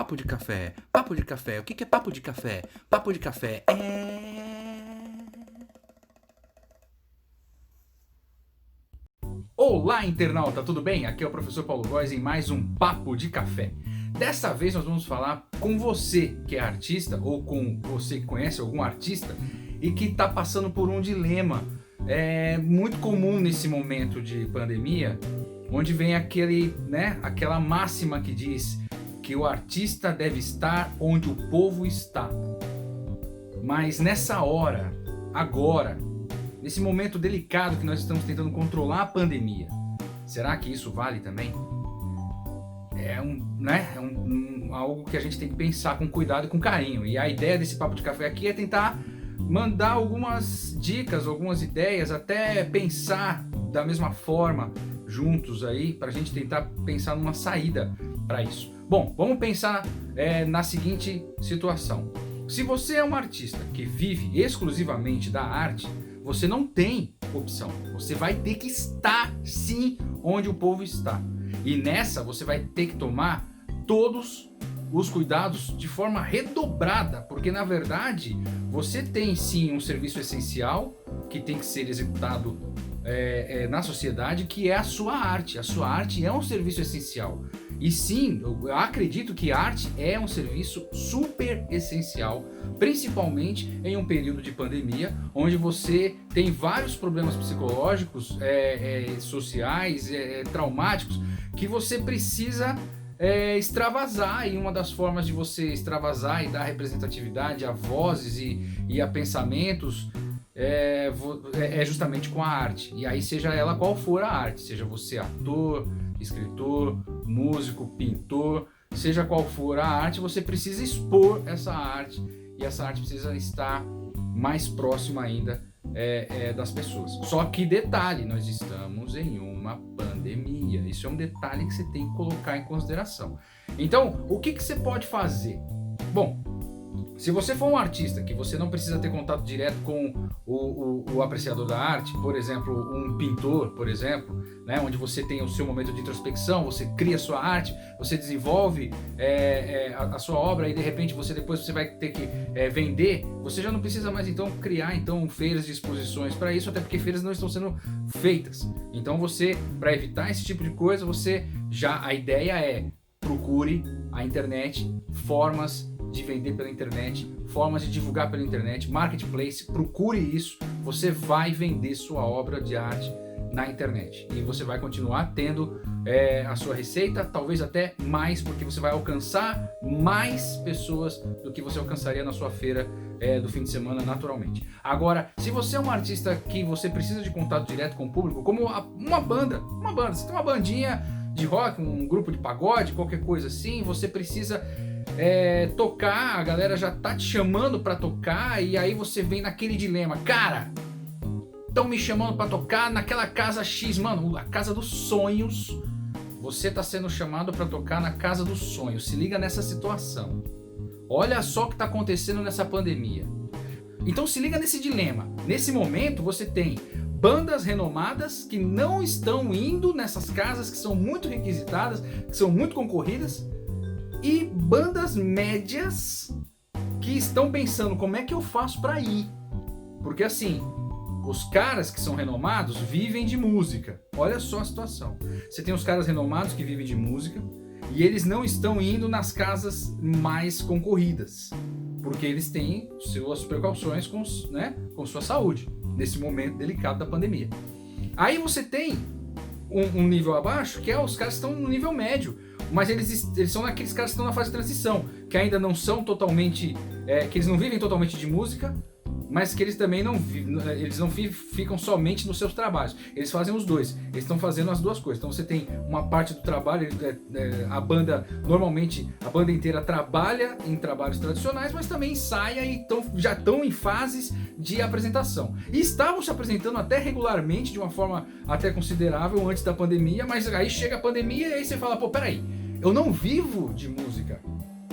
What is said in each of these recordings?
Papo de café. Papo de café. O que é papo de café? Papo de café Olá, internauta, tudo bem? Aqui é o professor Paulo Góes em mais um Papo de Café. Dessa vez nós vamos falar com você que é artista ou com você que conhece algum artista e que está passando por um dilema muito comum nesse momento de pandemia, onde vem aquela máxima que diz que o artista deve estar onde o povo está. Mas nessa hora, agora, nesse momento delicado que nós estamos tentando controlar a pandemia, será que isso vale também? Algo que a gente tem que pensar com cuidado e com carinho. E a ideia desse Papo de Café aqui é tentar mandar algumas dicas, algumas ideias, até pensar da mesma forma juntos aí, para a gente tentar pensar numa saída para isso. Bom, vamos pensar na seguinte situação. Se você é um artista que vive exclusivamente da arte, você não tem opção. Você vai ter que estar sim onde o povo está. E nessa você vai ter que tomar todos os cuidados de forma redobrada, porque na verdade você tem sim um serviço essencial que tem que ser executado na sociedade, que é a sua arte. A sua arte é um serviço essencial. E sim, eu acredito que arte é um serviço super essencial, principalmente em um período de pandemia, onde você tem vários problemas psicológicos, sociais, traumáticos, que você precisa extravasar. E uma das formas de você extravasar e dar representatividade a vozes e a pensamentos é justamente com a arte. E aí seja ela qual for a arte, seja você ator, escritor, músico, pintor, seja qual for a arte, você precisa expor essa arte, e essa arte precisa estar mais próxima ainda das pessoas. Só que detalhe, nós estamos em uma pandemia. Isso é um detalhe que você tem que colocar em consideração. Então, o que você pode fazer? Bom, se você for um artista que você não precisa ter contato direto com o apreciador da arte, por exemplo, um pintor, por exemplo, né, onde você tem o seu momento de introspecção, você cria a sua arte, você desenvolve a sua obra e de repente depois você vai ter que vender, você já não precisa mais então criar feiras de exposições para isso, até porque feiras não estão sendo feitas. Então para evitar esse tipo de coisa, a ideia é procure a internet, formas de vender pela internet, formas de divulgar pela internet, marketplace, procure isso, você vai vender sua obra de arte na internet e você vai continuar tendo a sua receita, talvez até mais, porque você vai alcançar mais pessoas do que você alcançaria na sua feira do fim de semana naturalmente. Agora, se você é um artista que você precisa de contato direto com o público, como uma banda, você tem uma bandinha de rock, um grupo de pagode, qualquer coisa assim, você precisa tocar, a galera já tá te chamando pra tocar, e aí você vem naquele dilema, cara, estão me chamando pra tocar naquela casa X, mano, a casa dos sonhos, você tá sendo chamado pra tocar na casa dos sonhos. Se liga nessa situação, olha só o que tá acontecendo nessa pandemia. Então se liga nesse dilema. Nesse momento você tem bandas renomadas que não estão indo nessas casas que são muito requisitadas, que são muito concorridas, e bandas médias que estão pensando como é que eu faço para ir. Porque assim, os caras que são renomados vivem de música. Olha só a situação. Você tem os caras renomados que vivem de música e eles não estão indo nas casas mais concorridas, porque eles têm suas precauções com sua saúde nesse momento delicado da pandemia. Aí você tem um nível abaixo, que os caras que estão no nível médio, mas eles são aqueles caras que estão na fase de transição, que ainda não são totalmente, que eles não vivem totalmente de música, mas que eles também não ficam somente nos seus trabalhos. Eles fazem os dois, eles estão fazendo as duas coisas. Então você tem uma parte do trabalho, normalmente a banda inteira trabalha em trabalhos tradicionais, mas também ensaia e já estão em fases de apresentação. E estavam se apresentando até regularmente, de uma forma até considerável antes da pandemia, mas aí chega a pandemia e aí você fala, pô, peraí, eu não vivo de música.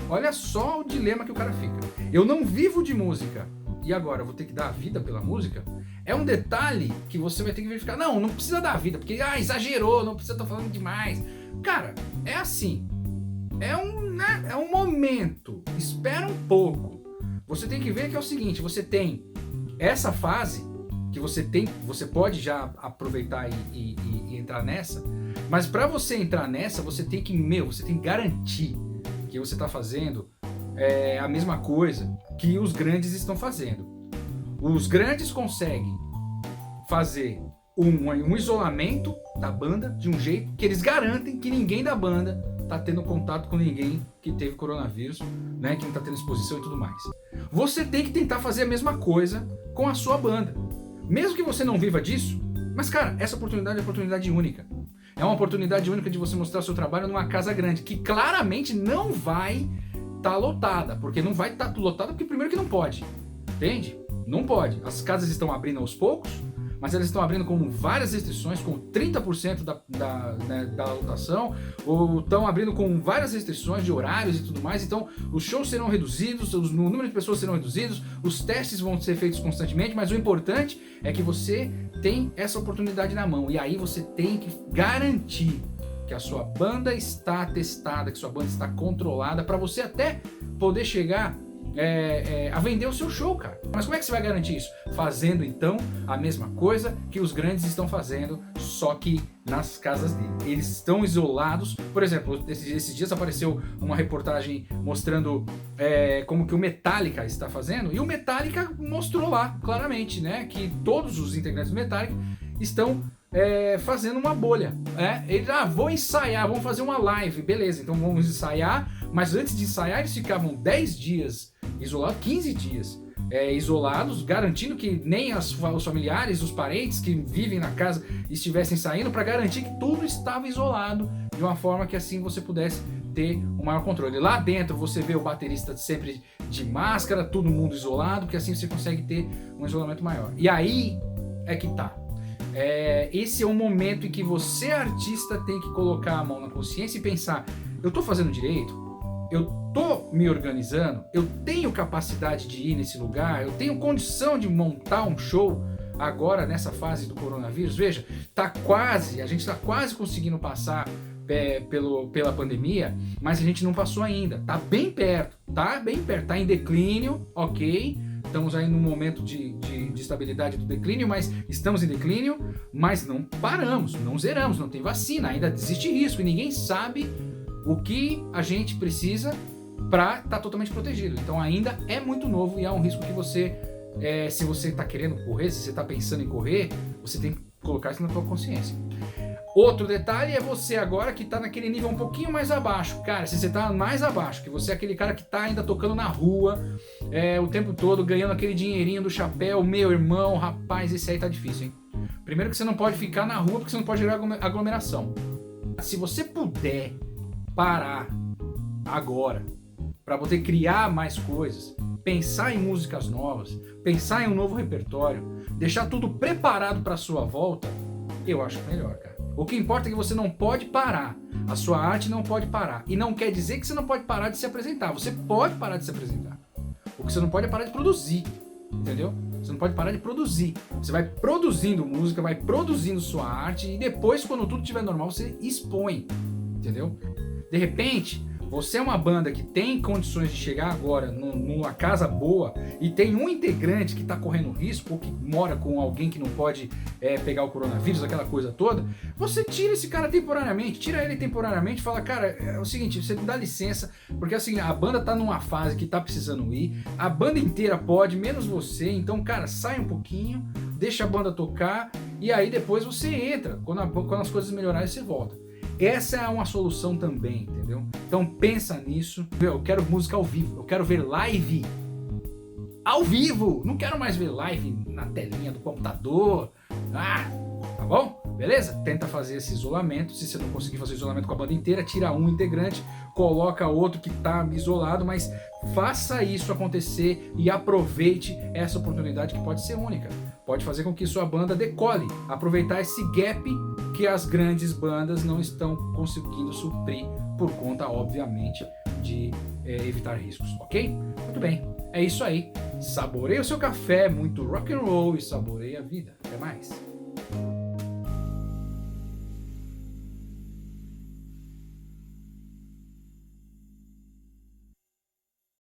Olha só o dilema que o cara fica. Eu não vivo de música. E agora, eu vou ter que dar a vida pela música? É um detalhe que você vai ter que verificar. Não precisa dar a vida, porque exagerou, não precisa estar falando demais. Cara, é assim. É um né, é um momento, espera um pouco. Você tem que ver que é o seguinte, você tem essa fase que você pode já aproveitar e entrar nessa, mas para você entrar nessa, você tem que garantir que você está fazendo a mesma coisa que os grandes estão fazendo. Os grandes conseguem fazer um isolamento da banda de um jeito que eles garantem que ninguém da banda tá tendo contato com ninguém que teve coronavírus, né, que não tá tendo exposição e tudo mais. Você tem que tentar fazer a mesma coisa com a sua banda. Mesmo que você não viva disso, mas cara, essa oportunidade é uma oportunidade única. É uma oportunidade única de você mostrar seu trabalho numa casa grande, que claramente não vai estar lotada, porque não vai estar lotada porque primeiro que não pode, entende? Não pode. As casas estão abrindo aos poucos, mas elas estão abrindo com várias restrições, com 30% da lotação, ou estão abrindo com várias restrições de horários e tudo mais. Então, os shows serão reduzidos, o número de pessoas serão reduzidos, os testes vão ser feitos constantemente, mas o importante é que você tem essa oportunidade na mão. E aí você tem que garantir que a sua banda está testada, que sua banda está controlada, para você até poder chegar a vender o seu show, cara. Mas como é que você vai garantir isso? Fazendo, então, a mesma coisa que os grandes estão fazendo, só que nas casas dele. Eles estão isolados. Por exemplo, esses dias apareceu uma reportagem mostrando como que o Metallica está fazendo, e o Metallica mostrou lá, claramente, né, que todos os integrantes do Metallica estão fazendo uma bolha. Eles, vou ensaiar, vamos fazer uma live, beleza, então vamos ensaiar, mas antes de ensaiar eles ficavam 10 dias isolados, 15 dias isolados, garantindo que nem os familiares, os parentes que vivem na casa estivessem saindo, para garantir que tudo estava isolado, de uma forma que assim você pudesse ter um maior controle. Lá dentro você vê o baterista sempre de máscara, todo mundo isolado, que assim você consegue ter um isolamento maior. E aí é que tá. Esse é o momento em que você, artista, tem que colocar a mão na consciência e pensar: eu tô fazendo direito? Eu tô me organizando? Eu tenho capacidade de ir nesse lugar? Eu tenho condição de montar um show agora nessa fase do coronavírus? Veja, a gente tá quase conseguindo passar pela pandemia, mas a gente não passou ainda. Tá bem perto, tá em declínio, ok? Estamos aí num momento de estabilidade do declínio, mas estamos em declínio, mas não paramos, não zeramos, não tem vacina, ainda existe risco e ninguém sabe o que a gente precisa para estar totalmente protegido. Então ainda é muito novo e há um risco que você, se você está querendo correr, se você está pensando em correr, você tem que colocar isso na sua consciência. Outro detalhe é você agora que está naquele nível um pouquinho mais abaixo. Cara, se você está mais abaixo, que você é aquele cara que está ainda tocando na rua o tempo todo, ganhando aquele dinheirinho do chapéu, meu irmão, rapaz, esse aí tá difícil, hein? Primeiro que você não pode ficar na rua porque você não pode gerar aglomeração. Se você puder parar agora para poder criar mais coisas, pensar em músicas novas, pensar em um novo repertório, deixar tudo preparado para sua volta, eu acho melhor, cara. O que importa é que você não pode parar. A sua arte não pode parar. E não quer dizer que você não pode parar de se apresentar. Você pode parar de se apresentar. O que você não pode é parar de produzir. Entendeu? Você não pode parar de produzir. Você vai produzindo música, vai produzindo sua arte e depois, quando tudo estiver normal, você expõe. Entendeu? De repente, você é uma banda que tem condições de chegar agora numa casa boa e tem um integrante que está correndo risco ou que mora com alguém que não pode pegar o coronavírus, aquela coisa toda, você tira esse cara temporariamente, tira ele temporariamente e fala: cara, é o seguinte, você dá licença, porque é o seguinte, a banda tá numa fase que tá precisando ir, a banda inteira pode, menos você, então, cara, sai um pouquinho, deixa a banda tocar e aí depois você entra, quando as coisas melhorarem você volta. Essa é uma solução também, entendeu? Então pensa nisso. Eu quero música ao vivo, eu quero ver live ao vivo. Não quero mais ver live na telinha do computador. Tá bom? Beleza? Tenta fazer esse isolamento. Se você não conseguir fazer o isolamento com a banda inteira, tira um integrante, coloca outro que está isolado, mas faça isso acontecer e aproveite essa oportunidade que pode ser única. Pode fazer com que sua banda decole, aproveitar esse gap que as grandes bandas não estão conseguindo suprir por conta, obviamente, de evitar riscos, ok? Muito bem, é isso aí. Saboreie o seu café, muito rock and roll e saboreie a vida. Até mais.